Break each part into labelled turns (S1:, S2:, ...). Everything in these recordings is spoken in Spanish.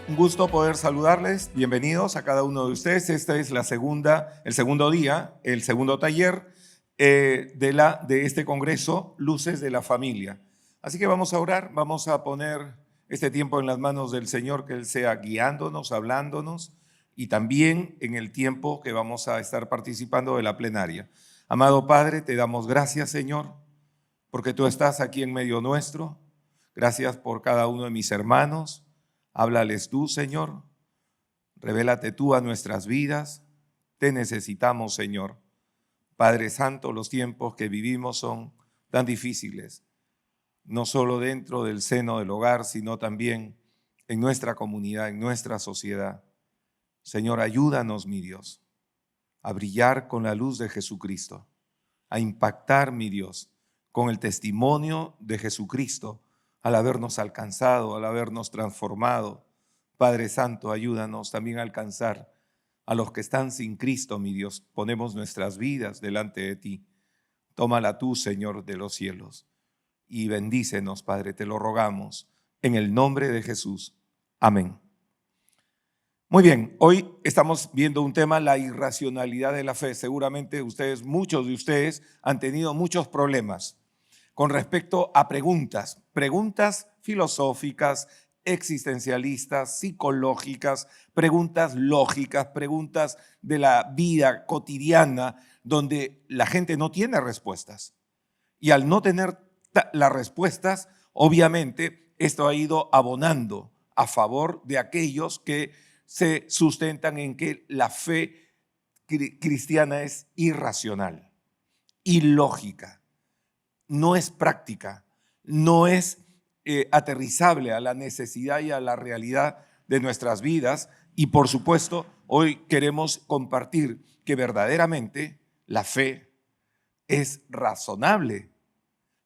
S1: Un gusto poder saludarles. Bienvenidos a cada uno de ustedes. Este es el segundo día, el segundo taller de este congreso, Luces de la Familia. Así que vamos a orar, vamos a poner este tiempo en las manos del Señor, que Él sea guiándonos, hablándonos y también en el tiempo que vamos a estar participando de la plenaria. Amado Padre, te damos gracias, Señor, porque tú estás aquí en medio nuestro. Gracias por cada uno de mis hermanos. Háblales tú, Señor. Revélate tú a nuestras vidas. Te necesitamos, Señor. Padre Santo, los tiempos que vivimos son tan difíciles, no solo dentro del seno del hogar, sino también en nuestra comunidad, en nuestra sociedad. Señor, ayúdanos, mi Dios, a brillar con la luz de Jesucristo, a impactar, mi Dios, con el testimonio de Jesucristo, al habernos alcanzado, al habernos transformado. Padre Santo, ayúdanos también a alcanzar a los que están sin Cristo, mi Dios. Ponemos nuestras vidas delante de ti. Tómala tú, Señor de los cielos, y bendícenos, Padre, te lo rogamos, en el nombre de Jesús. Amén. Muy bien, hoy estamos viendo un tema, la irracionalidad de la fe. Seguramente muchos de ustedes han tenido muchos problemas con respecto a preguntas filosóficas, existencialistas, psicológicas, preguntas lógicas, preguntas de la vida cotidiana, donde la gente no tiene respuestas. Y al no tener las respuestas, obviamente, esto ha ido abonando a favor de aquellos que se sustentan en que la fe cristiana es irracional, ilógica, no es práctica, no es aterrizable a la necesidad y a la realidad de nuestras vidas. Y por supuesto, hoy queremos compartir que verdaderamente la fe es razonable,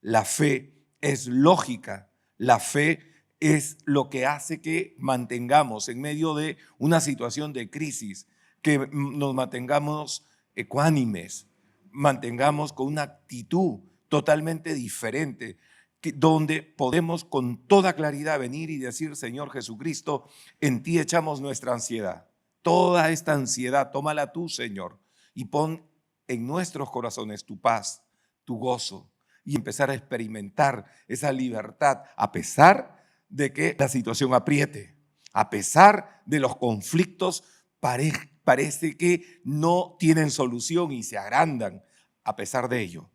S1: la fe es lógica, la fe es lo que hace que mantengamos en medio de una situación de crisis, que nos mantengamos ecuánimes, mantengamos con una actitud totalmente diferente, donde podemos con toda claridad venir y decir: Señor Jesucristo, en ti echamos nuestra ansiedad. Toda esta ansiedad, tómala tú, Señor, y pon en nuestros corazones tu paz, tu gozo, y empezar a experimentar esa libertad a pesar de que la situación apriete, a pesar de los conflictos parece que no tienen solución y se agrandan. A pesar de ello,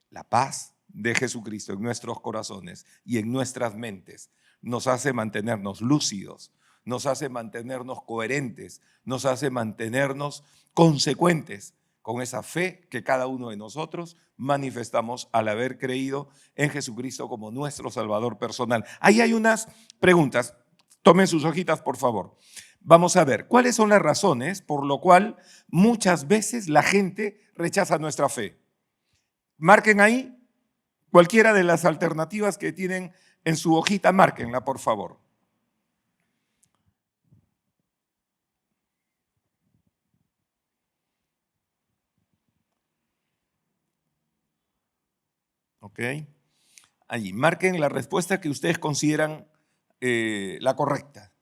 S1: la paz de Jesucristo en nuestros corazones y en nuestras mentes nos hace mantenernos lúcidos, nos hace mantenernos coherentes, nos hace mantenernos consecuentes con esa fe que cada uno de nosotros manifestamos al haber creído en Jesucristo como nuestro Salvador personal. Ahí hay unas preguntas. Tomen sus hojitas, por favor. Vamos a ver, ¿cuáles son las razones por lo cual muchas veces la gente rechaza nuestra fe? Marquen ahí cualquiera de las alternativas que tienen en su hojita, márquenla, por favor. ¿Ok? Allí, marquen la respuesta que ustedes consideran la correcta.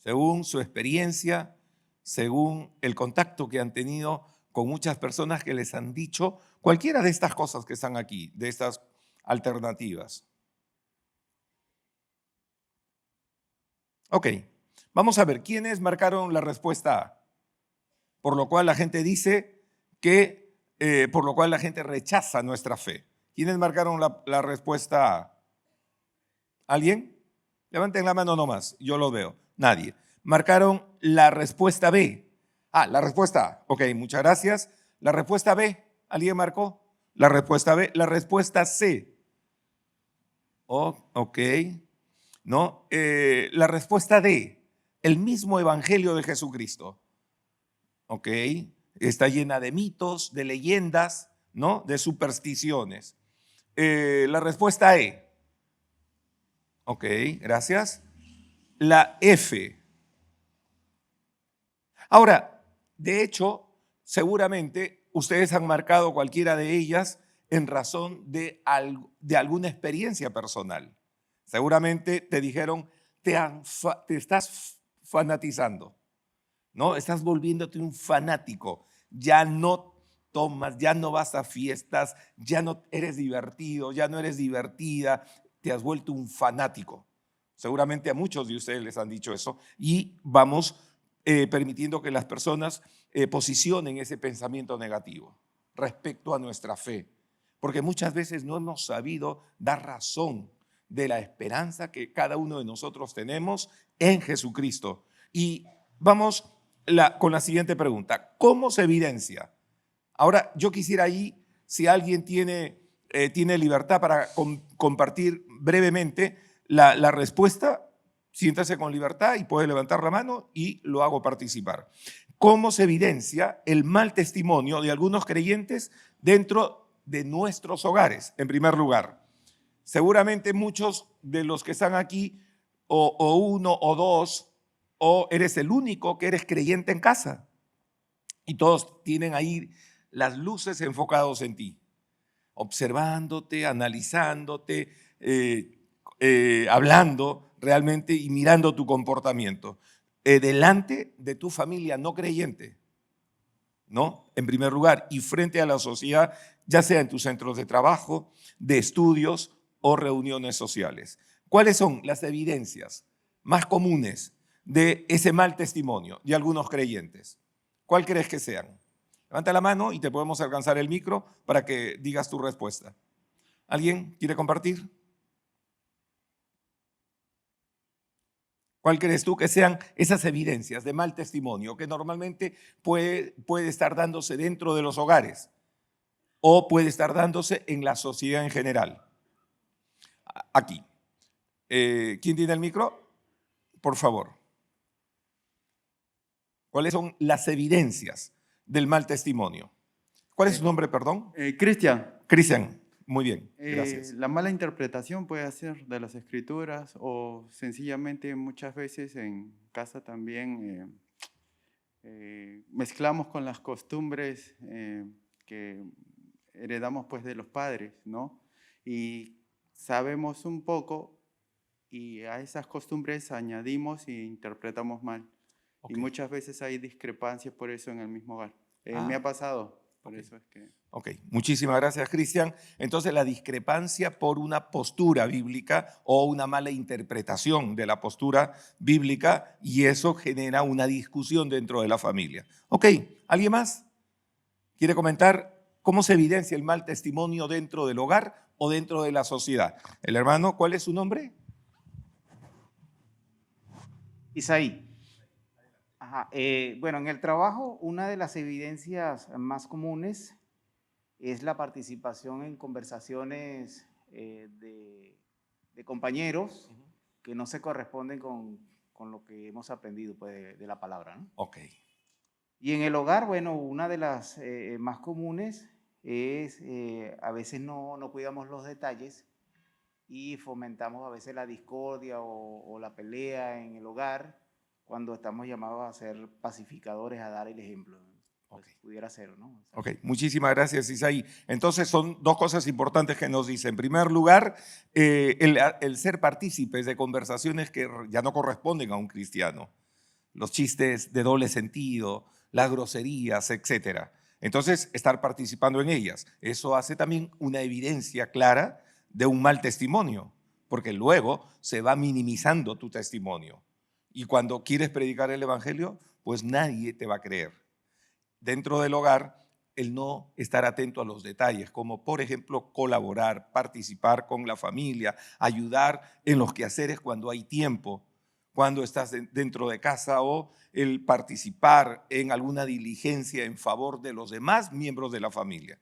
S1: Según su experiencia, según el contacto que han tenido con muchas personas que les han dicho cualquiera de estas cosas que están aquí, de estas alternativas. Ok, vamos a ver, ¿quiénes marcaron la respuesta A? Por lo cual la gente dice que, por lo cual la gente rechaza nuestra fe. ¿Quiénes marcaron la respuesta A? ¿Alguien? Levanten la mano nomás, yo lo veo. Nadie. Marcaron la respuesta B. La respuesta A. Ok, muchas gracias. La respuesta B, ¿alguien marcó? La respuesta B. La respuesta C. Ok. ¿No? La respuesta D, el mismo evangelio de Jesucristo. Ok. Está llena de mitos, de leyendas, ¿no? De supersticiones. La respuesta E. Ok, gracias. La F. Ahora, de hecho, seguramente ustedes han marcado cualquiera de ellas en razón de alguna experiencia personal. Seguramente te dijeron, te estás fanatizando, ¿no? Estás volviéndote un fanático. Ya no tomas, ya no vas a fiestas, ya no eres divertido, ya no eres divertida, te has vuelto un fanático. Seguramente a muchos de ustedes les han dicho eso y vamos permitiendo que las personas posicionen ese pensamiento negativo respecto a nuestra fe, porque muchas veces no hemos sabido dar razón de la esperanza que cada uno de nosotros tenemos en Jesucristo. Y vamos con la siguiente pregunta. ¿Cómo se evidencia? Ahora, yo quisiera ahí, si alguien tiene libertad para compartir brevemente la respuesta, siéntase con libertad y puede levantar la mano y lo hago participar. ¿Cómo se evidencia el mal testimonio de algunos creyentes dentro de nuestros hogares? En primer lugar, seguramente muchos de los que están aquí, o uno o dos, o eres el único que eres creyente en casa y todos tienen ahí las luces enfocados en ti, observándote, analizándote, hablando realmente y mirando tu comportamiento delante de tu familia no creyente, ¿no? En primer lugar, y frente a la sociedad, ya sea en tus centros de trabajo, de estudios o reuniones sociales. ¿Cuáles son las evidencias más comunes de ese mal testimonio de algunos creyentes? ¿Cuál crees que sean? Levanta la mano y te podemos alcanzar el micro para que digas tu respuesta. ¿Alguien quiere compartir? ¿Cuál crees tú que sean esas evidencias de mal testimonio que normalmente puede estar dándose dentro de los hogares o puede estar dándose en la sociedad en general? Aquí. ¿Quién tiene el micro? Por favor. ¿Cuáles son las evidencias del mal testimonio? ¿Cuál es su nombre, perdón?
S2: Cristian.
S1: Cristian. Muy bien, gracias.
S2: La mala interpretación puede ser de las escrituras o sencillamente muchas veces en casa también mezclamos con las costumbres que heredamos pues de los padres, ¿no? Y sabemos un poco y a esas costumbres añadimos e interpretamos mal. Okay. Y muchas veces hay discrepancias por eso en el mismo hogar. Me ha pasado, por eso es que...
S1: Ok, muchísimas gracias, Cristian. Entonces, la discrepancia por una postura bíblica o una mala interpretación de la postura bíblica, y eso genera una discusión dentro de la familia. Ok, ¿alguien más quiere comentar cómo se evidencia el mal testimonio dentro del hogar o dentro de la sociedad? El hermano, ¿cuál es su nombre?
S3: Isaí. Ajá, bueno, en el trabajo, una de las evidencias más comunes es la participación en conversaciones de compañeros que no se corresponden con lo que hemos aprendido pues, de la palabra, ¿no?
S1: Ok.
S3: Y en el hogar, bueno, una de las más comunes es a veces no cuidamos los detalles y fomentamos a veces la discordia o la pelea en el hogar cuando estamos llamados a ser pacificadores, a dar el ejemplo. Pues, okay. Pudiera ser, ¿no? O sea,
S1: ok, muchísimas gracias, Isaí. Entonces son dos cosas importantes que nos dice. En primer lugar, el ser partícipes de conversaciones que ya no corresponden a un cristiano. Los chistes de doble sentido, las groserías, etc. Entonces, estar participando en ellas. Eso hace también una evidencia clara de un mal testimonio, porque luego se va minimizando tu testimonio. Y cuando quieres predicar el evangelio, pues nadie te va a creer. Dentro del hogar, el no estar atento a los detalles, como por ejemplo colaborar, participar con la familia, ayudar en los quehaceres cuando hay tiempo, cuando estás dentro de casa, o el participar en alguna diligencia en favor de los demás miembros de la familia,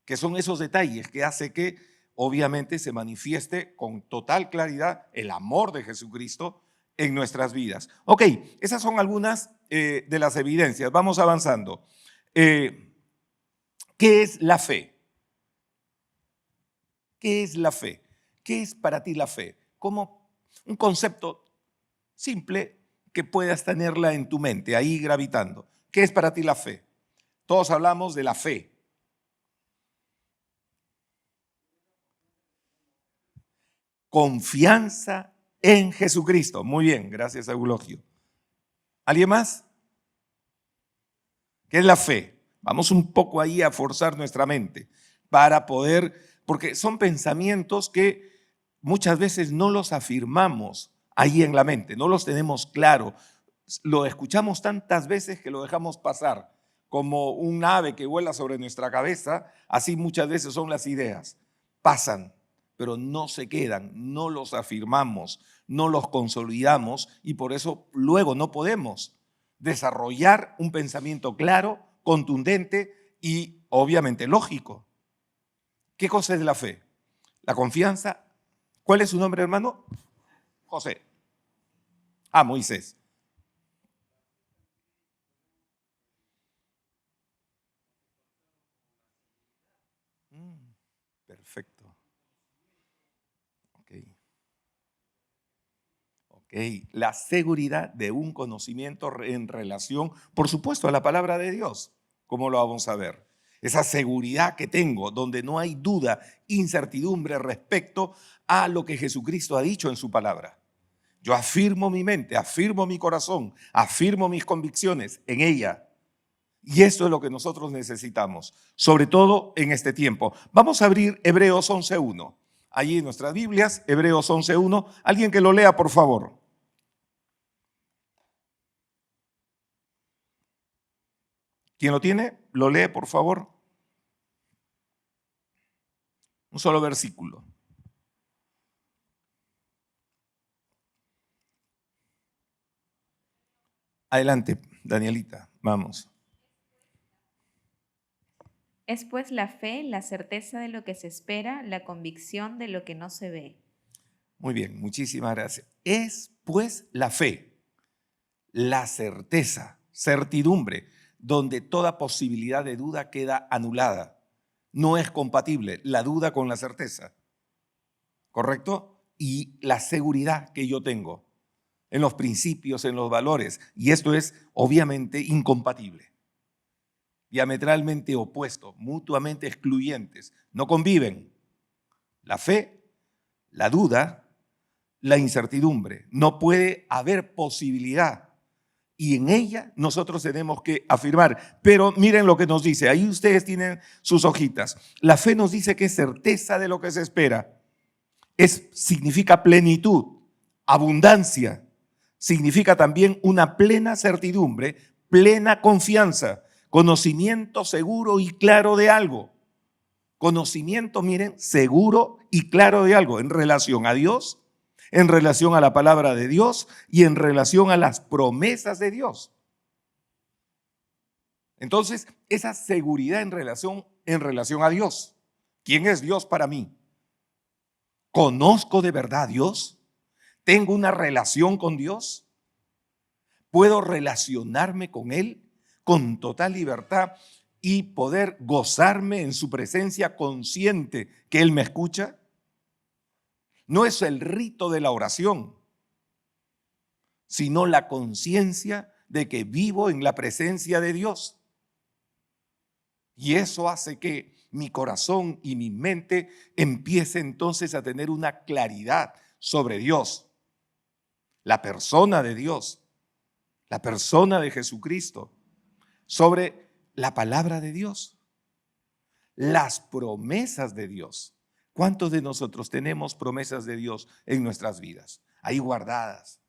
S1: que son esos detalles que hace que obviamente se manifieste con total claridad el amor de Jesucristo en nuestras vidas. Ok, esas son algunas de las evidencias. Vamos avanzando. ¿Qué es la fe? ¿Qué es la fe? ¿Qué es para ti la fe? Como un concepto simple que puedas tenerla en tu mente, ahí gravitando. ¿Qué es para ti la fe? Todos hablamos de la fe. confianza en Jesucristo. Muy bien, gracias Eulogio. ¿Alguien más? ¿Qué es la fe? Vamos un poco ahí a forzar nuestra mente para poder, porque son pensamientos que muchas veces no los afirmamos ahí en la mente, no los tenemos claro. Lo escuchamos tantas veces que lo dejamos pasar. Como un ave que vuela sobre nuestra cabeza, así muchas veces son las ideas. Pasan, pero no se quedan, no los afirmamos, no los consolidamos y por eso luego no podemos desarrollar un pensamiento claro, contundente y obviamente lógico. ¿Qué cosa es la fe? La confianza. ¿Cuál es su nombre, hermano? José. Moisés. Perfecto. Ok. La seguridad de un conocimiento en relación, por supuesto, a la palabra de Dios. ¿Cómo lo vamos a ver? Esa seguridad que tengo, donde no hay duda, incertidumbre respecto a lo que Jesucristo ha dicho en su palabra. Yo afirmo mi mente, afirmo mi corazón, afirmo mis convicciones en ella. Y esto es lo que nosotros necesitamos, sobre todo en este tiempo. Vamos a abrir Hebreos 11.1. Allí en nuestras Biblias, Hebreos 11.1. Alguien que lo lea, por favor. ¿Quién lo tiene? Lo lee, por favor. Un solo versículo. Adelante, Danielita, vamos.
S4: Es pues la fe, la certeza de lo que se espera, la convicción de lo que no se ve.
S1: Muy bien, muchísimas gracias. Es pues la fe, la certeza, certidumbre, donde toda posibilidad de duda queda anulada. No es compatible la duda con la certeza, ¿correcto? Y la seguridad que yo tengo en los principios, en los valores. Y esto es obviamente incompatible, diametralmente opuesto, mutuamente excluyentes. No conviven la fe, la duda, la incertidumbre. No puede haber posibilidad. Y en ella nosotros tenemos que afirmar. Pero miren lo que nos dice. Ahí ustedes tienen sus hojitas. La fe nos dice que es certeza de lo que se espera. Significa plenitud, abundancia. Significa también una plena certidumbre, plena confianza, conocimiento seguro y claro de algo. Conocimiento, miren, seguro y claro de algo en relación a Dios, en relación a la palabra de Dios y en relación a las promesas de Dios. Entonces, esa seguridad en relación a Dios. ¿Quién es Dios para mí? ¿Conozco de verdad a Dios? ¿Tengo una relación con Dios? ¿Puedo relacionarme con Él con total libertad y poder gozarme en su presencia consciente que Él me escucha? No es el rito de la oración, sino la conciencia de que vivo en la presencia de Dios. Y eso hace que mi corazón y mi mente empiece entonces a tener una claridad sobre Dios, la persona de Dios, la persona de Jesucristo, sobre la palabra de Dios, las promesas de Dios. ¿Cuántos de nosotros tenemos promesas de Dios en nuestras vidas? Ahí guardadas,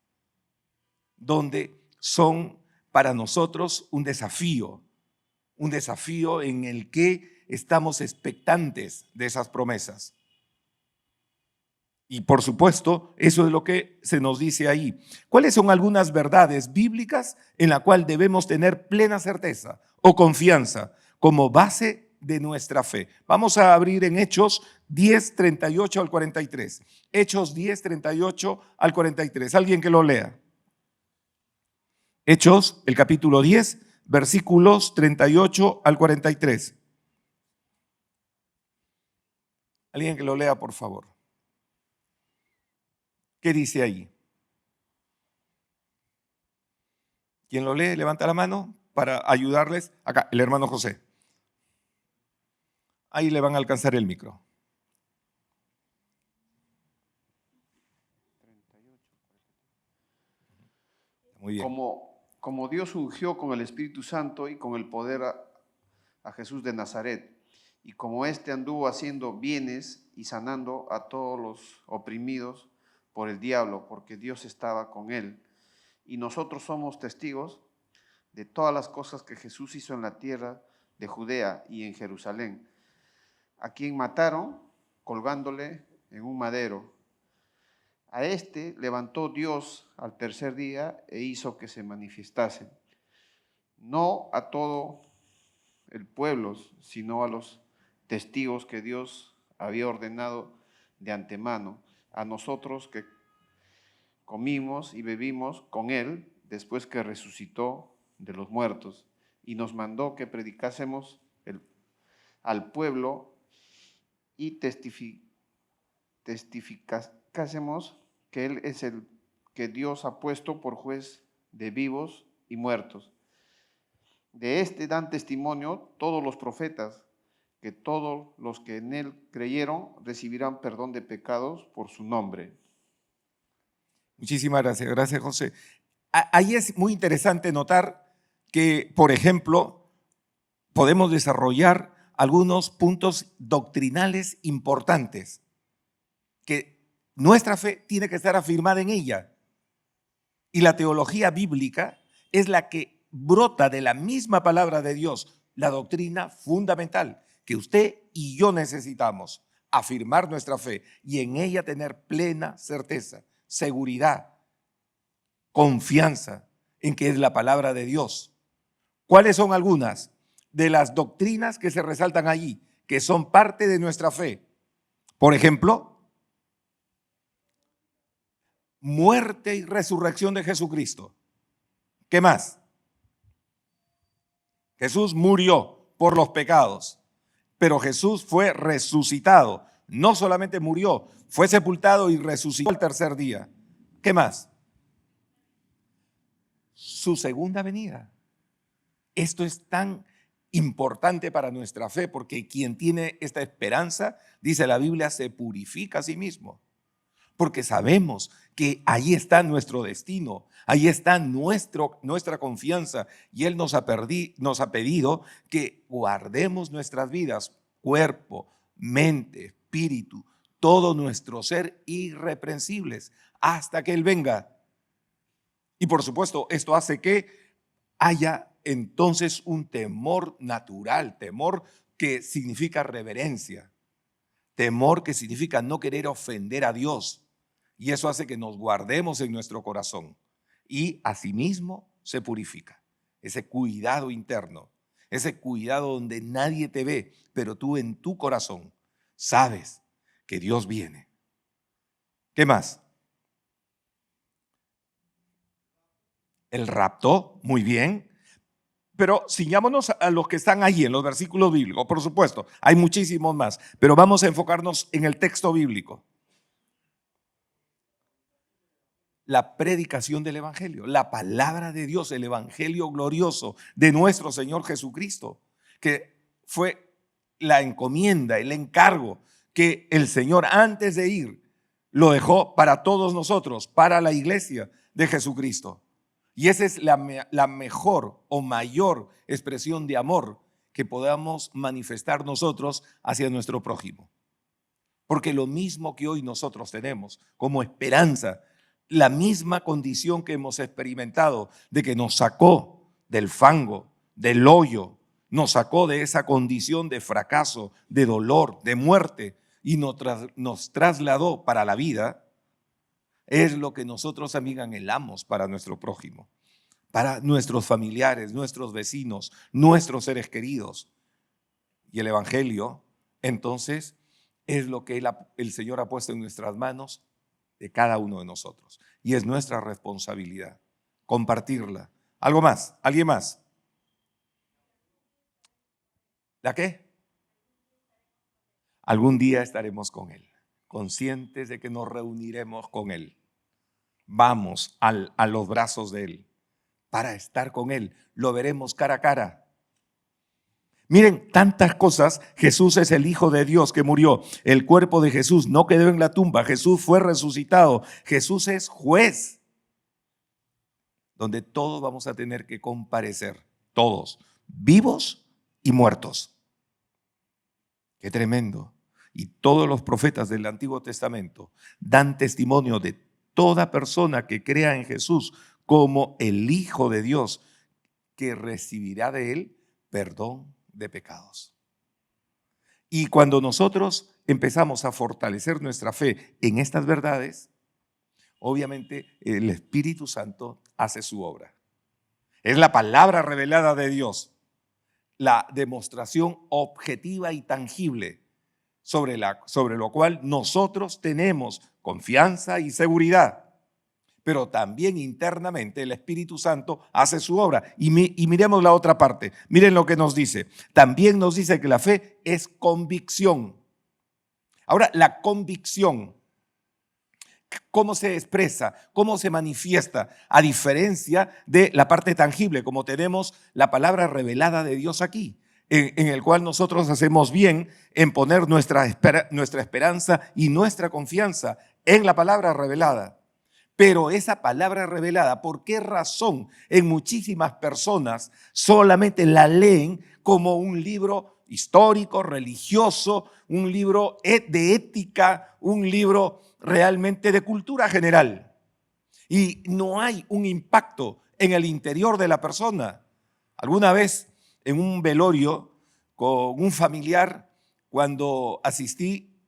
S1: donde son para nosotros un desafío en el que estamos expectantes de esas promesas. Y por supuesto, eso es lo que se nos dice ahí. ¿Cuáles son algunas verdades bíblicas en la cual debemos tener plena certeza o confianza como base de nuestra fe? Vamos a abrir en Hechos 10, 38 al 43. Hechos 10, 38 al 43. Alguien que lo lea. Hechos, el capítulo 10, versículos 38 al 43. Alguien que lo lea, por favor. ¿Qué dice ahí? ¿Quién lo lee? Levanta la mano para ayudarles. Acá, el hermano José. Ahí le van a alcanzar el micro. Muy bien.
S5: Como Dios ungió con el Espíritu Santo y con el poder a Jesús de Nazaret, y como éste anduvo haciendo bienes y sanando a todos los oprimidos por el diablo, porque Dios estaba con él. Y nosotros somos testigos de todas las cosas que Jesús hizo en la tierra de Judea y en Jerusalén, a quien mataron colgándole en un madero. A este levantó Dios al tercer día e hizo que se manifestase, no a todo el pueblo, sino a los testigos que Dios había ordenado de antemano, a nosotros que comimos y bebimos con él después que resucitó de los muertos, y nos mandó que predicásemos al pueblo y testificásemos que él es el que Dios ha puesto por juez de vivos y muertos. De este dan testimonio todos los profetas, que todos los que en él creyeron recibirán perdón de pecados por su nombre.
S1: Muchísimas gracias. Gracias, José. Ahí es muy interesante notar que, por ejemplo, podemos desarrollar algunos puntos doctrinales importantes, que nuestra fe tiene que estar afirmada en ella. Y la teología bíblica es la que brota de la misma palabra de Dios, la doctrina fundamental que usted y yo necesitamos, afirmar nuestra fe y en ella tener plena certeza, seguridad, confianza en que es la palabra de Dios. ¿Cuáles son algunas de las doctrinas que se resaltan allí, que son parte de nuestra fe? Por ejemplo, muerte y resurrección de Jesucristo. ¿Qué más? Jesús murió por los pecados, pero Jesús fue resucitado. No solamente murió, fue sepultado y resucitó al tercer día. ¿Qué más? Su segunda venida. Esto es tan importante para nuestra fe porque quien tiene esta esperanza, dice la Biblia, se purifica a sí mismo. Porque sabemos que ahí está nuestro destino, ahí está nuestra confianza y Él nos ha pedido que guardemos nuestras vidas, cuerpo, mente, espíritu, todo nuestro ser irreprensibles hasta que Él venga. Y por supuesto, esto hace que haya entonces un temor natural, temor que significa reverencia, temor que significa no querer ofender a Dios. Y eso hace que nos guardemos en nuestro corazón y asimismo se purifica. Ese cuidado interno, ese cuidado donde nadie te ve, pero tú en tu corazón sabes que Dios viene. ¿Qué más? El rapto, muy bien. Pero ciñámonos a los que están ahí en los versículos bíblicos. Por supuesto, hay muchísimos más, pero vamos a enfocarnos en el texto bíblico. La predicación del evangelio, la palabra de Dios, el evangelio glorioso de nuestro Señor Jesucristo, que fue la encomienda, el encargo que el Señor antes de ir lo dejó para todos nosotros, para la iglesia de Jesucristo. Y esa es la mejor o mayor expresión de amor que podamos manifestar nosotros hacia nuestro prójimo. Porque lo mismo que hoy nosotros tenemos como esperanza, la misma condición que hemos experimentado de que nos sacó del fango, del hoyo, nos sacó de esa condición de fracaso, de dolor, de muerte y nos trasladó para la vida, es lo que nosotros también anhelamos para nuestro prójimo, para nuestros familiares, nuestros vecinos, nuestros seres queridos. Y el evangelio, entonces, es lo que el Señor ha puesto en nuestras manos de cada uno de nosotros. Y es nuestra responsabilidad compartirla. ¿Algo más? ¿Alguien más? ¿La qué? Algún día estaremos con Él, conscientes de que nos reuniremos con Él. Vamos a los brazos de Él para estar con Él. Lo veremos cara a cara. Miren, tantas cosas. Jesús es el Hijo de Dios que murió. El cuerpo de Jesús no quedó en la tumba. Jesús fue resucitado. Jesús es juez. donde todos vamos a tener que comparecer, todos, vivos y muertos. Qué tremendo. Y todos los profetas del Antiguo Testamento dan testimonio de toda persona que crea en Jesús como el Hijo de Dios, que recibirá de Él perdón de pecados. Y cuando nosotros empezamos a fortalecer nuestra fe en estas verdades, obviamente el Espíritu Santo hace su obra. Es la palabra revelada de Dios, la demostración objetiva y tangible sobre lo cual nosotros tenemos confianza y seguridad. Pero también internamente el Espíritu Santo hace su obra. Y miremos la otra parte. Miren lo que nos dice. También nos dice que la fe es convicción. Ahora, la convicción, ¿cómo se expresa? ¿Cómo se manifiesta? A diferencia de la parte tangible, como tenemos la palabra revelada de Dios aquí, en el cual nosotros hacemos bien en poner nuestra esperanza y nuestra confianza en la palabra revelada. Pero esa palabra revelada, ¿por qué razón en muchísimas personas solamente la leen como un libro histórico, religioso, un libro de ética, un libro realmente de cultura general? Y no hay un impacto en el interior de la persona. Alguna vez en un velorio con un familiar, cuando asistí,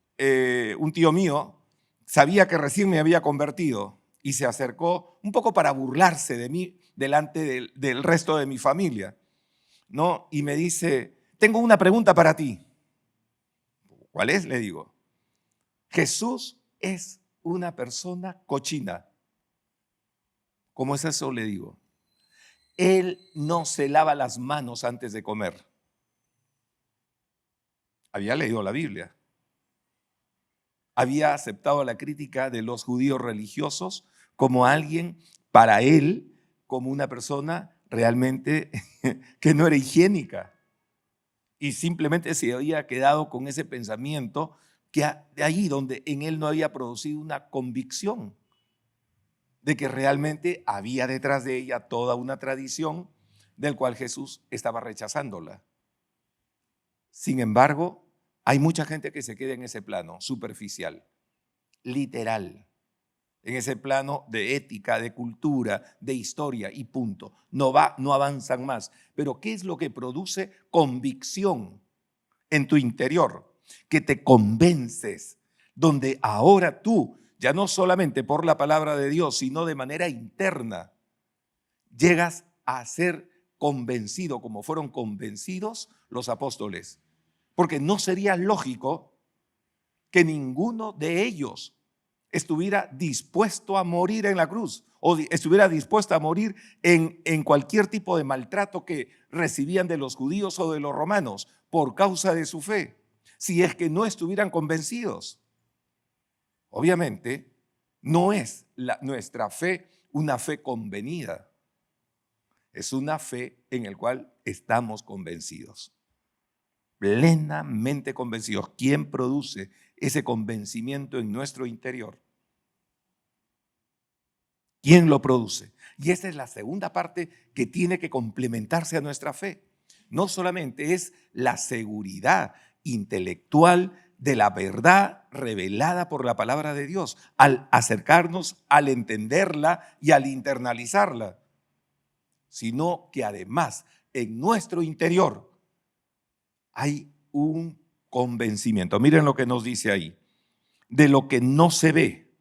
S1: un tío mío sabía que recién me había convertido y se acercó un poco para burlarse de mí delante del resto de mi familia, ¿no? Y me dice, tengo una pregunta para ti. ¿Cuál es? Le digo. Jesús es una persona cochina. ¿Cómo es eso? Le digo. Él no se lava las manos antes de comer. Había leído la Biblia. Había aceptado la crítica de los judíos religiosos como alguien, para él, como una persona realmente que no era higiénica. Y simplemente se había quedado con ese pensamiento que de allí donde en él no había producido una convicción de que realmente había detrás de ella toda una tradición del cual Jesús estaba rechazándola. Sin embargo, hay mucha gente que se queda en ese plano superficial, literal, en ese plano de ética, de cultura, de historia y punto. No avanzan más. Pero ¿qué es lo que produce convicción en tu interior? Que te convences, donde ahora tú, ya no solamente por la palabra de Dios, sino de manera interna, llegas a ser convencido como fueron convencidos los apóstoles. Porque no sería lógico que ninguno de ellos estuviera dispuesto a morir en la cruz o estuviera dispuesto a morir en cualquier tipo de maltrato que recibían de los judíos o de los romanos por causa de su fe, si es que no estuvieran convencidos. Obviamente, no es nuestra fe una fe convenida, es una fe en la cual estamos convencidos. Plenamente convencidos. ¿Quién produce ese convencimiento en nuestro interior? ¿Quién lo produce? Y esta es la segunda parte que tiene que complementarse a nuestra fe. No solamente es la seguridad intelectual de la verdad revelada por la palabra de Dios, al acercarnos, al entenderla y al internalizarla, sino que además en nuestro interior hay un convencimiento. Miren lo que nos dice ahí. De lo que no se ve.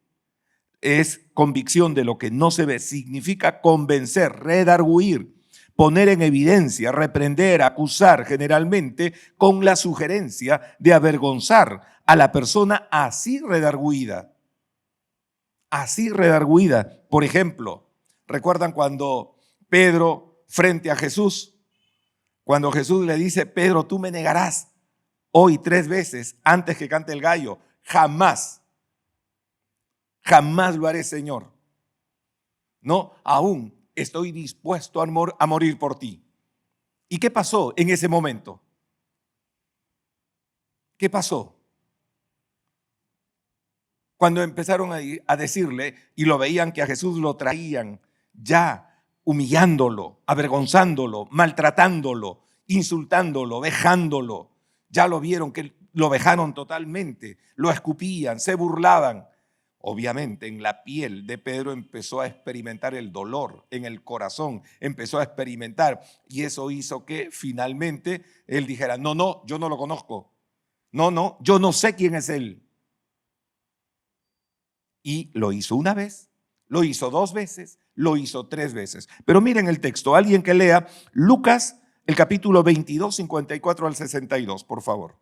S1: Es convicción de lo que no se ve. Significa convencer, redarguir, poner en evidencia, reprender, acusar, generalmente con la sugerencia de avergonzar a la persona así redarguida. Así redarguida. Por ejemplo, ¿recuerdan cuando Pedro frente a Jesús? Cuando Jesús le dice, Pedro, tú me negarás hoy 3 veces antes que cante el gallo. Jamás, jamás lo haré, Señor. No, aún estoy dispuesto a morir por ti. ¿Y qué pasó en ese momento? ¿Qué pasó? Cuando empezaron a decirle y lo veían que a Jesús lo traían ya humillándolo, avergonzándolo, maltratándolo, insultándolo, vejándolo. Ya lo vieron que lo vejaron totalmente, lo escupían, se burlaban. Obviamente en la piel de Pedro empezó a experimentar el dolor, en el corazón empezó a experimentar, y eso hizo que finalmente él dijera: no, no, yo no lo conozco, no, no, yo no sé quién es él. Y lo hizo una vez, lo hizo 2 veces, lo hizo 3 veces. Pero miren el texto, alguien que lea Lucas, el capítulo 22, 54 al 62, por favor.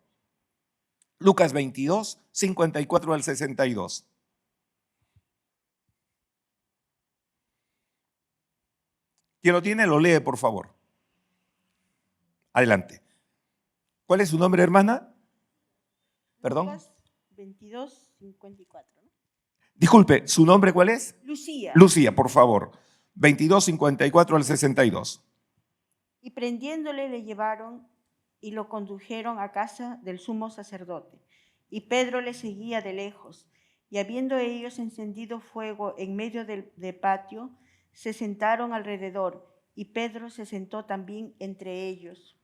S1: Lucas 22, 54 al 62. Quien lo tiene, lo lee, por favor. Adelante. ¿Cuál es su nombre, hermana? ¿Perdón?
S6: Lucas 22, 54, ¿no?
S1: Disculpe, ¿su nombre cuál es?
S6: Lucía.
S1: Lucía, por favor. 22, 54 al 62.
S6: Y prendiéndole le llevaron y lo condujeron a casa del sumo sacerdote. Y Pedro le seguía de lejos. Y habiendo ellos encendido fuego en medio del patio, se sentaron alrededor, y Pedro se sentó también entre ellos.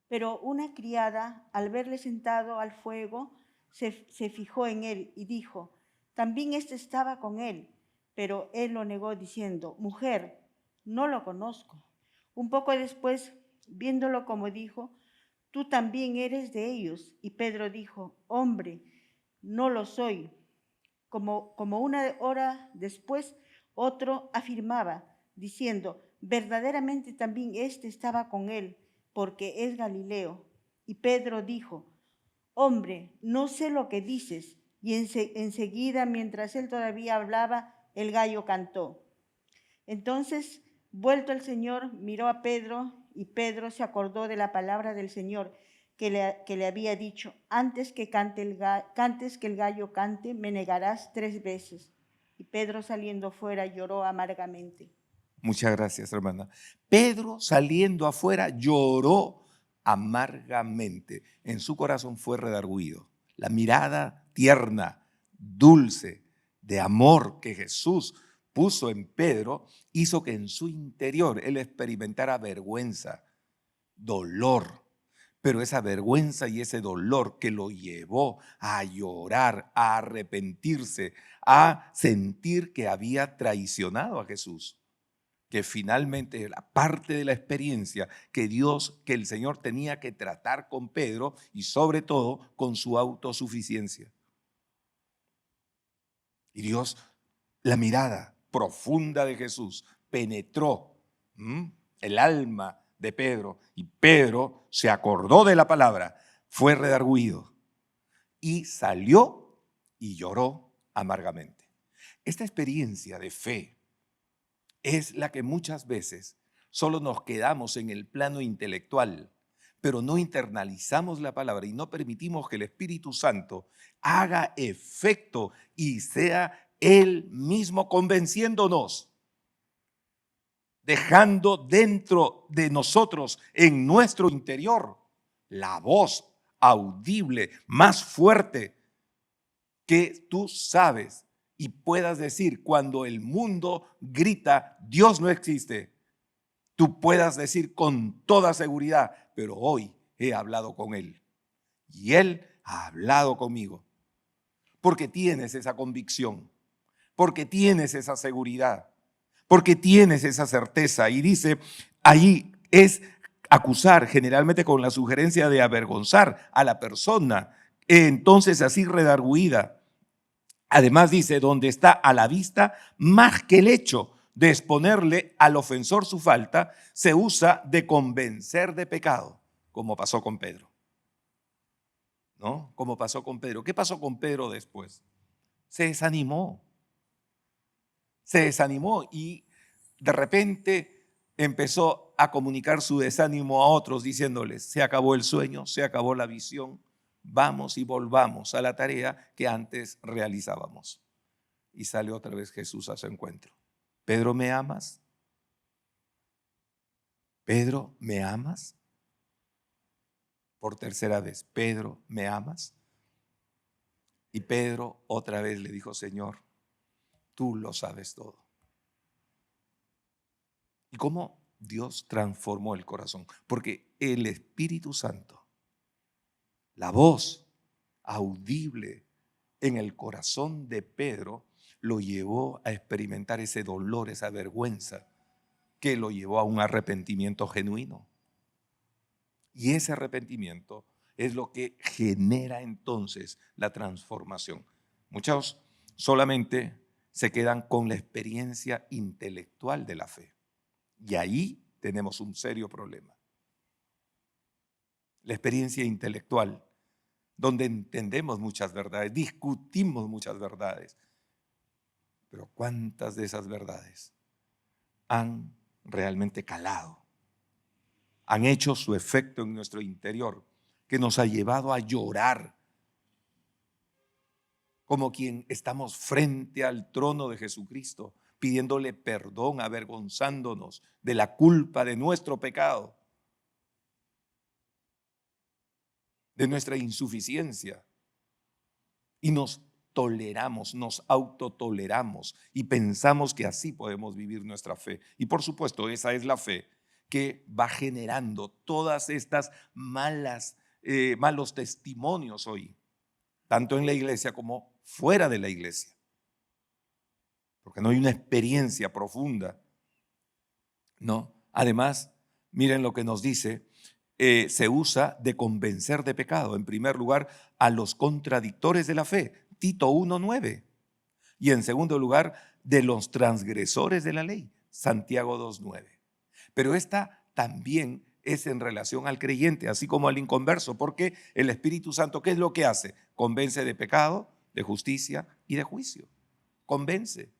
S6: Pero una criada, al verle sentado al fuego, se fijó en él y dijo: también éste estaba con él. Pero él lo negó diciendo: mujer, no lo conozco. Un poco después, viéndolo como dijo: tú también eres de ellos. Y Pedro dijo: hombre, no lo soy. Como una hora después, otro afirmaba, diciendo: verdaderamente también éste estaba con él, porque es Galileo. Y Pedro dijo: hombre, no sé lo que dices. Y enseguida, mientras él todavía hablaba, el gallo cantó. Entonces, vuelto el Señor, miró a Pedro, y Pedro se acordó de la palabra del Señor que le había dicho: antes que el gallo cante, me negarás 3 veces. Y Pedro, saliendo fuera, lloró amargamente.
S1: Muchas gracias, hermana. Pedro, saliendo afuera, lloró amargamente. En su corazón fue redarguido. La mirada tierna, dulce, de amor que Jesús puso en Pedro hizo que en su interior él experimentara vergüenza, dolor. Pero esa vergüenza y ese dolor que lo llevó a llorar, a arrepentirse, a sentir que había traicionado a Jesús, que finalmente era parte de la experiencia que el Señor tenía que tratar con Pedro, y sobre todo con su autosuficiencia. Y Dios, la mirada profunda de Jesús penetró el alma de Pedro, y Pedro se acordó de la palabra, fue redarguido y salió y lloró amargamente. Esta experiencia de fe es la que muchas veces solo nos quedamos en el plano intelectual, pero no internalizamos la palabra y no permitimos que el Espíritu Santo haga efecto y sea Él mismo convenciéndonos, dejando dentro de nosotros, en nuestro interior, la voz audible más fuerte que tú sabes y puedas decir cuando el mundo grita: Dios no existe. Tú puedas decir con toda seguridad: pero hoy he hablado con Él y Él ha hablado conmigo. Porque tienes esa convicción, porque tienes esa seguridad, porque tienes esa certeza. Y dice, ahí es acusar, generalmente con la sugerencia de avergonzar a la persona, entonces así redarguida. Además dice, donde está a la vista, más que el hecho de exponerle al ofensor su falta, se usa de convencer de pecado, como pasó con Pedro. ¿No? Como pasó con Pedro. ¿Qué pasó con Pedro después? Se desanimó. Se desanimó y de repente empezó a comunicar su desánimo a otros diciéndoles: se acabó el sueño, se acabó la visión, vamos y volvamos a la tarea que antes realizábamos. Y sale otra vez Jesús a su encuentro. Pedro, ¿me amas? Pedro, ¿me amas? Por tercera vez, Pedro, ¿me amas? Y Pedro otra vez le dijo: Señor, tú lo sabes todo. ¿Y cómo Dios transformó el corazón? Porque el Espíritu Santo, la voz audible en el corazón de Pedro, lo llevó a experimentar ese dolor, esa vergüenza, que lo llevó a un arrepentimiento genuino. Y ese arrepentimiento es lo que genera entonces la transformación. Muchos solamente se quedan con la experiencia intelectual de la fe. Y ahí tenemos un serio problema. La experiencia intelectual, donde entendemos muchas verdades, discutimos muchas verdades. Pero ¿cuántas de esas verdades han realmente calado? Han hecho su efecto en nuestro interior, que nos ha llevado a llorar, como quien estamos frente al trono de Jesucristo, pidiéndole perdón, avergonzándonos de la culpa de nuestro pecado, de nuestra insuficiencia. Y nos toleramos, nos autotoleramos y pensamos que así podemos vivir nuestra fe. Y por supuesto, esa es la fe que va generando todas estas malos testimonios hoy, tanto en la iglesia como fuera de la iglesia, porque no hay una experiencia profunda, ¿no? Además, miren lo que nos dice, se usa de convencer de pecado, en primer lugar, a los contradictores de la fe, Tito 1:9, y en segundo lugar, de los transgresores de la ley, Santiago 2:9. Pero esta también es en relación al creyente, así como al inconverso, porque el Espíritu Santo, ¿qué es lo que hace? Convence de pecado, de justicia y de juicio. Convence.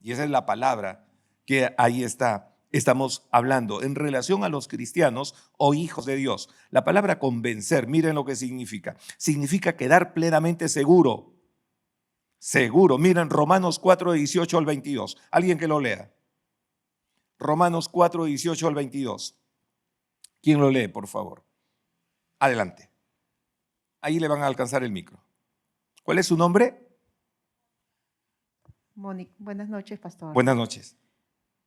S1: Y esa es la palabra que ahí está. Estamos hablando en relación a los cristianos o hijos de Dios. La palabra convencer, miren lo que significa. Significa quedar plenamente seguro. Seguro. Miren Romanos 4:18 al 22. Alguien que lo lea. Romanos 4:18 al 22. ¿Quién lo lee, por favor? Adelante. Ahí le van a alcanzar el micro. ¿Cuál es su nombre?
S7: Mónica, buenas noches, pastor.
S1: Buenas noches.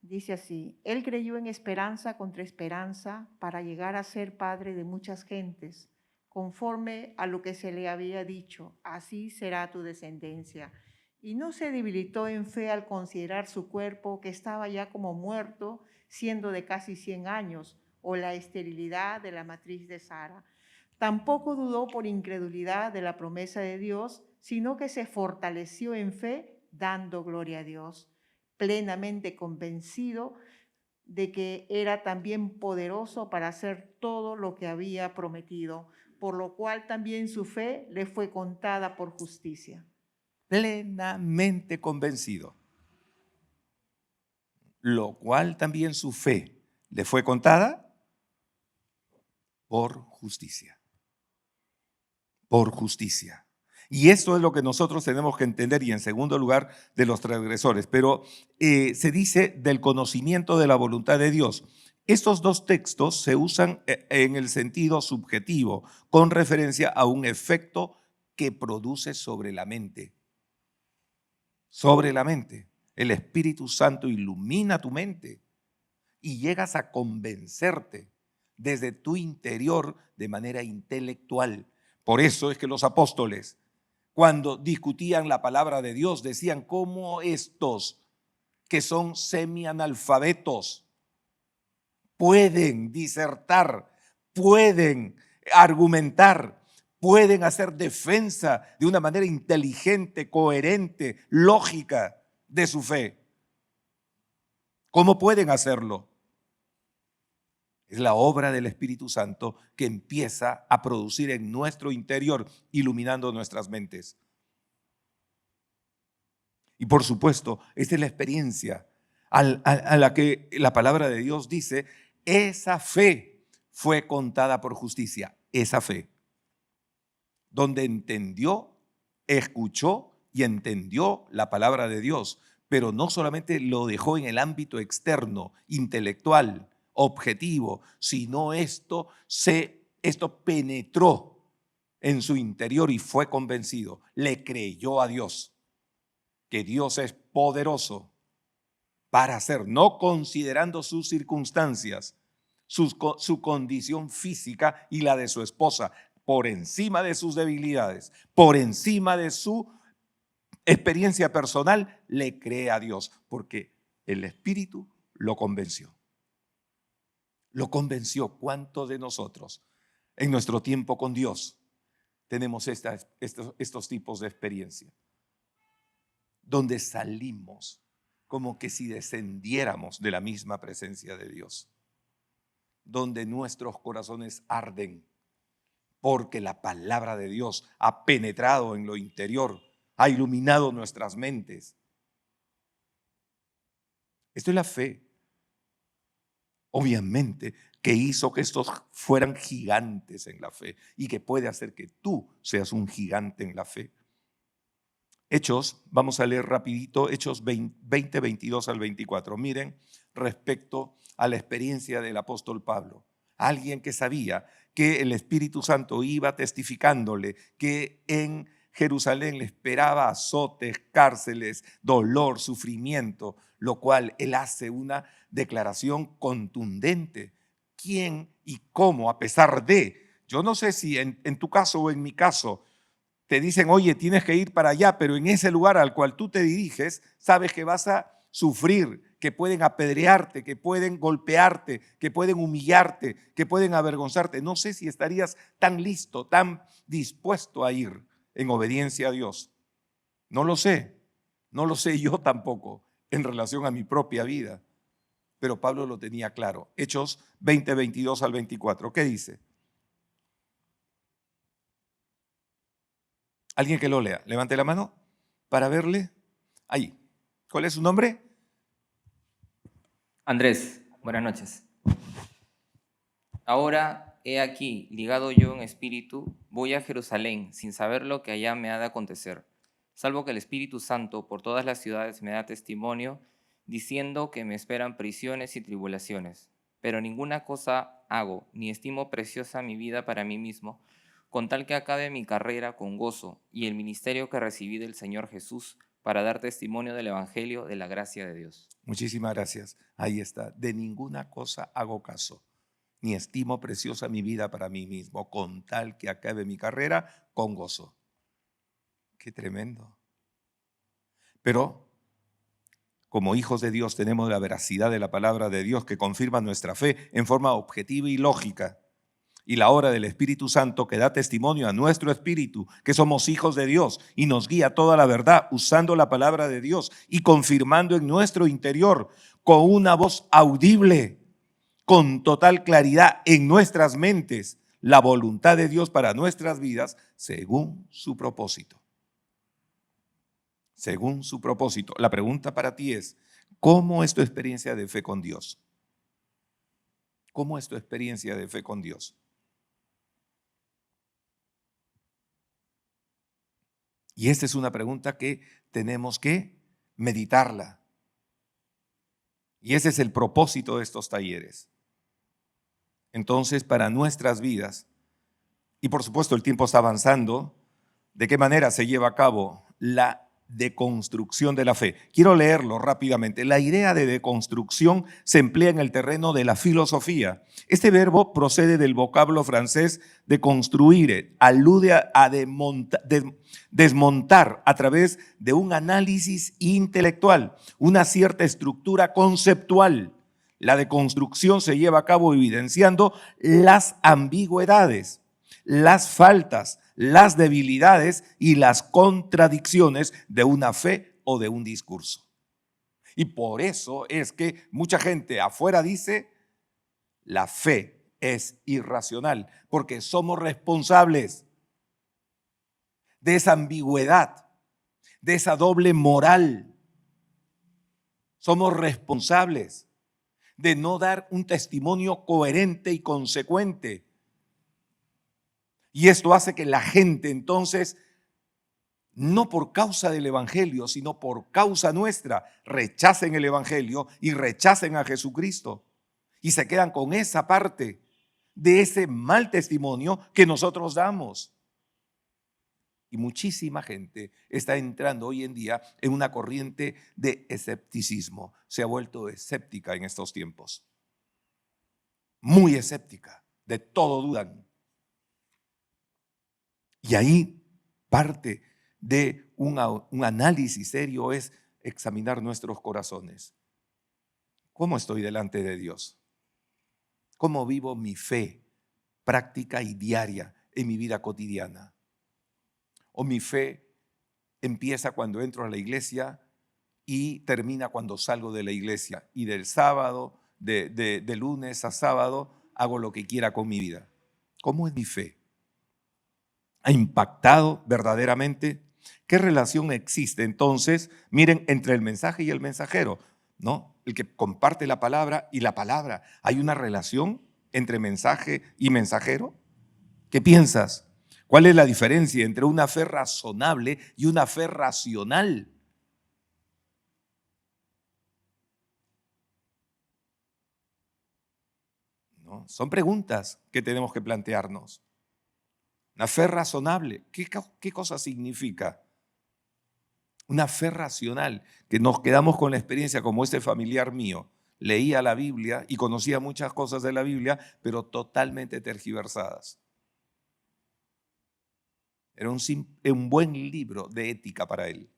S7: Dice así: Él creyó en esperanza contra esperanza para llegar a ser padre de muchas gentes, conforme a lo que se le había dicho, así será tu descendencia. Y no se debilitó en fe al considerar su cuerpo, que estaba ya como muerto, siendo de casi 100 años, o la esterilidad de la matriz de Sara. Tampoco dudó por incredulidad de la promesa de Dios, sino que se fortaleció en fe, dando gloria a Dios, plenamente convencido de que era también poderoso para hacer todo lo que había prometido, por lo cual también su fe le fue contada por justicia.
S1: Plenamente convencido, lo cual también su fe le fue contada por justicia. Por justicia. Y esto es lo que nosotros tenemos que entender, y en segundo lugar, de los transgresores. Pero se dice del conocimiento de la voluntad de Dios. Estos dos textos se usan en el sentido subjetivo, con referencia a un efecto que produce sobre la mente. Sobre la mente. El Espíritu Santo ilumina tu mente y llegas a convencerte desde tu interior de manera intelectual. Por eso es que los apóstoles, cuando discutían la palabra de Dios, decían: ¿cómo estos que son semianalfabetos pueden disertar, pueden argumentar, pueden hacer defensa de una manera inteligente, coherente, lógica de su fe? ¿Cómo pueden hacerlo? Es la obra del Espíritu Santo que empieza a producir en nuestro interior, iluminando nuestras mentes. Y por supuesto, esta es la experiencia a la que la palabra de Dios dice: esa fe fue contada por justicia. Esa fe, donde entendió, escuchó y entendió la palabra de Dios, pero no solamente lo dejó en el ámbito externo, intelectual, objetivo, sino esto penetró en su interior y fue convencido, le creyó a Dios, que Dios es poderoso para hacer, no considerando sus circunstancias, su condición física y la de su esposa, por encima de sus debilidades, por encima de su experiencia personal, le cree a Dios, porque el Espíritu lo convenció. Lo convenció. ¿Cuántos de nosotros en nuestro tiempo con Dios tenemos estos tipos de experiencia? Donde salimos como que si descendiéramos de la misma presencia de Dios. Donde nuestros corazones arden porque la palabra de Dios ha penetrado en lo interior, ha iluminado nuestras mentes. Esto es la fe, obviamente, que hizo que estos fueran gigantes en la fe y que puede hacer que tú seas un gigante en la fe. Hechos, vamos a leer rapidito, Hechos 20, 22 al 24. Miren, respecto a la experiencia del apóstol Pablo. Alguien que sabía que el Espíritu Santo iba testificándole que en Jerusalén le esperaba azotes, cárceles, dolor, sufrimiento, lo cual él hace una declaración contundente. ¿Quién y cómo, a pesar de? Yo no sé si en tu caso o en mi caso te dicen, oye, tienes que ir para allá, pero en ese lugar al cual tú te diriges, sabes que vas a sufrir, que pueden apedrearte, que pueden golpearte, que pueden humillarte, que pueden avergonzarte. No sé si estarías tan listo, tan dispuesto a ir en obediencia a Dios. No lo sé yo tampoco en relación a mi propia vida, pero Pablo lo tenía claro. Hechos 20, 22 al 24. ¿Qué dice? ¿Alguien que lo lea? Levante la mano para verle. Ahí. ¿Cuál es su nombre?
S8: Andrés, buenas noches. Ahora, he aquí, ligado yo en espíritu, voy a Jerusalén, sin saber lo que allá me ha de acontecer, salvo que el Espíritu Santo por todas las ciudades me da testimonio, diciendo que me esperan prisiones y tribulaciones. Pero ninguna cosa hago, ni estimo preciosa mi vida para mí mismo, con tal que acabe mi carrera con gozo y el ministerio que recibí del Señor Jesús para dar testimonio del Evangelio de la gracia de Dios.
S1: Muchísimas gracias. Ahí está. De ninguna cosa hago caso, ni estimo preciosa mi vida para mí mismo, con tal que acabe mi carrera con gozo. Qué tremendo. Pero como hijos de Dios tenemos la veracidad de la palabra de Dios que confirma nuestra fe en forma objetiva y lógica. Y la obra del Espíritu Santo que da testimonio a nuestro espíritu que somos hijos de Dios y nos guía toda la verdad usando la palabra de Dios y confirmando en nuestro interior con una voz audible, con total claridad en nuestras mentes, la voluntad de Dios para nuestras vidas según su propósito. Según su propósito. La pregunta para ti es, ¿cómo es tu experiencia de fe con Dios? ¿Cómo es tu experiencia de fe con Dios? Y esta es una pregunta que tenemos que meditarla. Y ese es el propósito de estos talleres. Entonces, para nuestras vidas, y por supuesto el tiempo está avanzando, ¿de qué manera se lleva a cabo la deconstrucción de la fe? Quiero leerlo rápidamente. La idea de deconstrucción se emplea en el terreno de la filosofía. Este verbo procede del vocablo francés de construire, alude a desmontar a través de un análisis intelectual, una cierta estructura conceptual. La deconstrucción se lleva a cabo evidenciando las ambigüedades, las faltas, las debilidades y las contradicciones de una fe o de un discurso. Y por eso es que mucha gente afuera dice, la fe es irracional, porque somos responsables de esa ambigüedad, de esa doble moral. Somos responsables de no dar un testimonio coherente y consecuente. Y esto hace que la gente entonces, no por causa del Evangelio, sino por causa nuestra, rechacen el Evangelio y rechacen a Jesucristo. Y se quedan con esa parte de ese mal testimonio que nosotros damos. Y muchísima gente está entrando hoy en día en una corriente de escepticismo. Se ha vuelto escéptica en estos tiempos. Muy escéptica. De todo dudan. Y ahí parte de un análisis serio es examinar nuestros corazones. ¿Cómo estoy delante de Dios? ¿Cómo vivo mi fe práctica y diaria en mi vida cotidiana? ¿O mi fe empieza cuando entro a la iglesia y termina cuando salgo de la iglesia? Y del sábado, de lunes a sábado, hago lo que quiera con mi vida. ¿Cómo es mi fe? ¿Ha impactado verdaderamente? ¿Qué relación existe entonces, miren, entre el mensaje y el mensajero? ¿No? El que comparte la palabra y la palabra. ¿Hay una relación entre mensaje y mensajero? ¿Qué piensas? ¿Cuál es la diferencia entre una fe razonable y una fe racional? ¿No? Son preguntas que tenemos que plantearnos. Una fe razonable, ¿qué cosa significa? Una fe racional, que nos quedamos con la experiencia como este familiar mío. Leía la Biblia y conocía muchas cosas de la Biblia, pero totalmente tergiversadas. Era un buen libro de ética para él,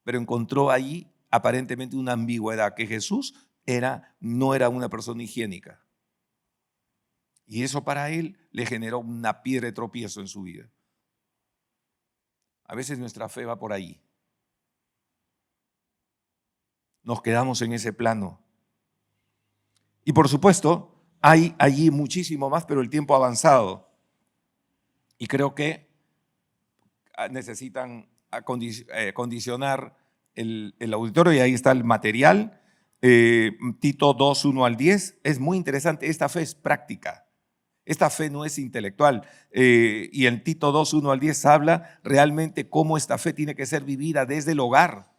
S1: pero encontró allí aparentemente una ambigüedad, que Jesús no era una persona higiénica. Y eso para él le generó una piedra de tropiezo en su vida. A veces nuestra fe va por ahí. Nos quedamos en ese plano. Y por supuesto, hay allí muchísimo más, pero el tiempo ha avanzado. Y creo que necesitan acondicionar el auditorio, y ahí está el material. Tito 2, 1 al 10. Es muy interesante. Esta fe es práctica. Esta fe no es intelectual. Y en Tito 2, 1 al 10 habla realmente cómo esta fe tiene que ser vivida desde el hogar.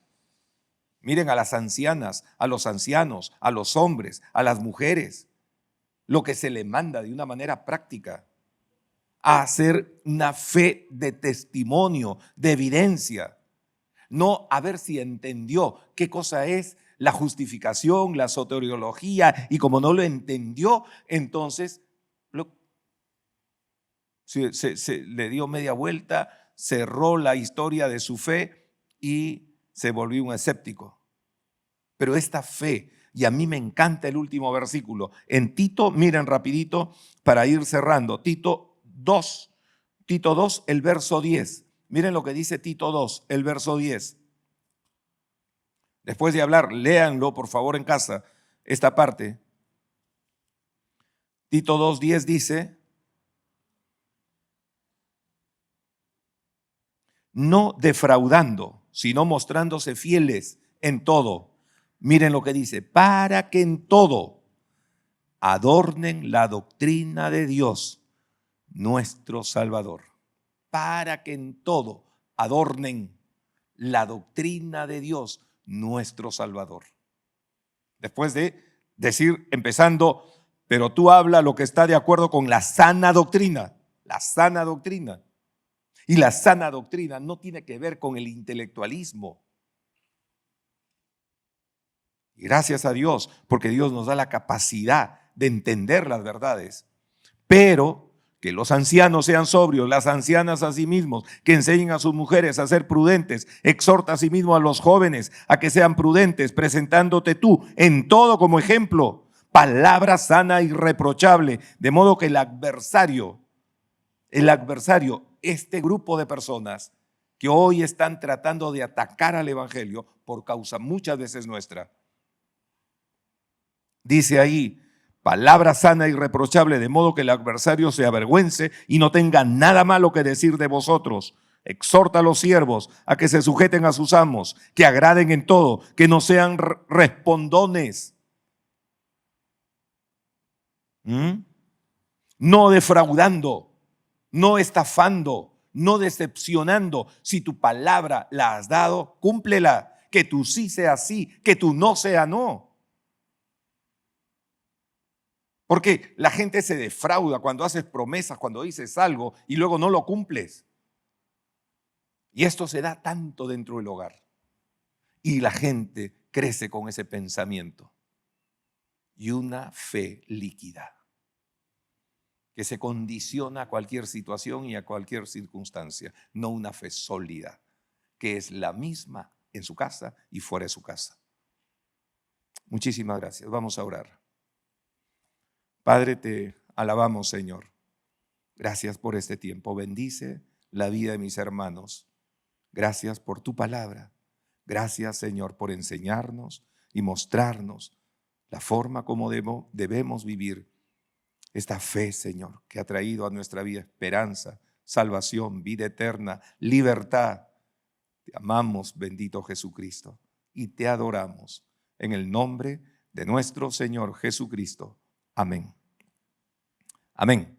S1: Miren a las ancianas, a los ancianos, a los hombres, a las mujeres, lo que se le manda de una manera práctica a hacer una fe de testimonio, de evidencia. No a ver si entendió qué cosa es la justificación, la soteriología, y como no lo entendió, entonces se le dio media vuelta, cerró la historia de su fe y se volvió un escéptico. Pero esta fe, y a mí me encanta el último versículo, en Tito, miren rapidito para ir cerrando, Tito 2, el verso 10. Miren lo que dice Tito 2, el verso 10. Después de hablar, léanlo por favor en casa, esta parte. Tito 2:10 dice: no defraudando, sino mostrándose fieles en todo. Miren lo que dice: para que en todo adornen la doctrina de Dios, nuestro Salvador. Para que en todo adornen la doctrina de Dios, nuestro Salvador. Después de decir, empezando, pero tú habla lo que está de acuerdo con la sana doctrina. La sana doctrina. Y la sana doctrina no tiene que ver con el intelectualismo. Y gracias a Dios, porque Dios nos da la capacidad de entender las verdades. Pero que los ancianos sean sobrios, las ancianas a sí mismos, que enseñen a sus mujeres a ser prudentes. Exhorta a sí mismo a los jóvenes a que sean prudentes, presentándote tú en todo como ejemplo, palabra sana y irreprochable, de modo que el adversario, este grupo de personas que hoy están tratando de atacar al evangelio por causa muchas veces nuestra, dice ahí, palabra sana y irreprochable, de modo que el adversario se avergüence y no tenga nada malo que decir de vosotros. Exhorta a los siervos a que se sujeten a sus amos, que agraden en todo, que no sean respondones, no defraudando, no estafando, no decepcionando. Si tu palabra la has dado, cúmplela. Que tu sí sea sí, que tu no sea no. Porque la gente se defrauda cuando haces promesas, cuando dices algo y luego no lo cumples. Y esto se da tanto dentro del hogar. Y la gente crece con ese pensamiento. Y una fe líquida que se condiciona a cualquier situación y a cualquier circunstancia. No una fe sólida, que es la misma en su casa y fuera de su casa. Muchísimas gracias. Vamos a orar. Padre, te alabamos, Señor. Gracias por este tiempo. Bendice la vida de mis hermanos. Gracias por tu palabra. Gracias, Señor, por enseñarnos y mostrarnos la forma como debemos vivir esta fe, Señor, que ha traído a nuestra vida esperanza, salvación, vida eterna, libertad. Te amamos, bendito Jesucristo, y te adoramos en el nombre de nuestro Señor Jesucristo. Amén. Amén.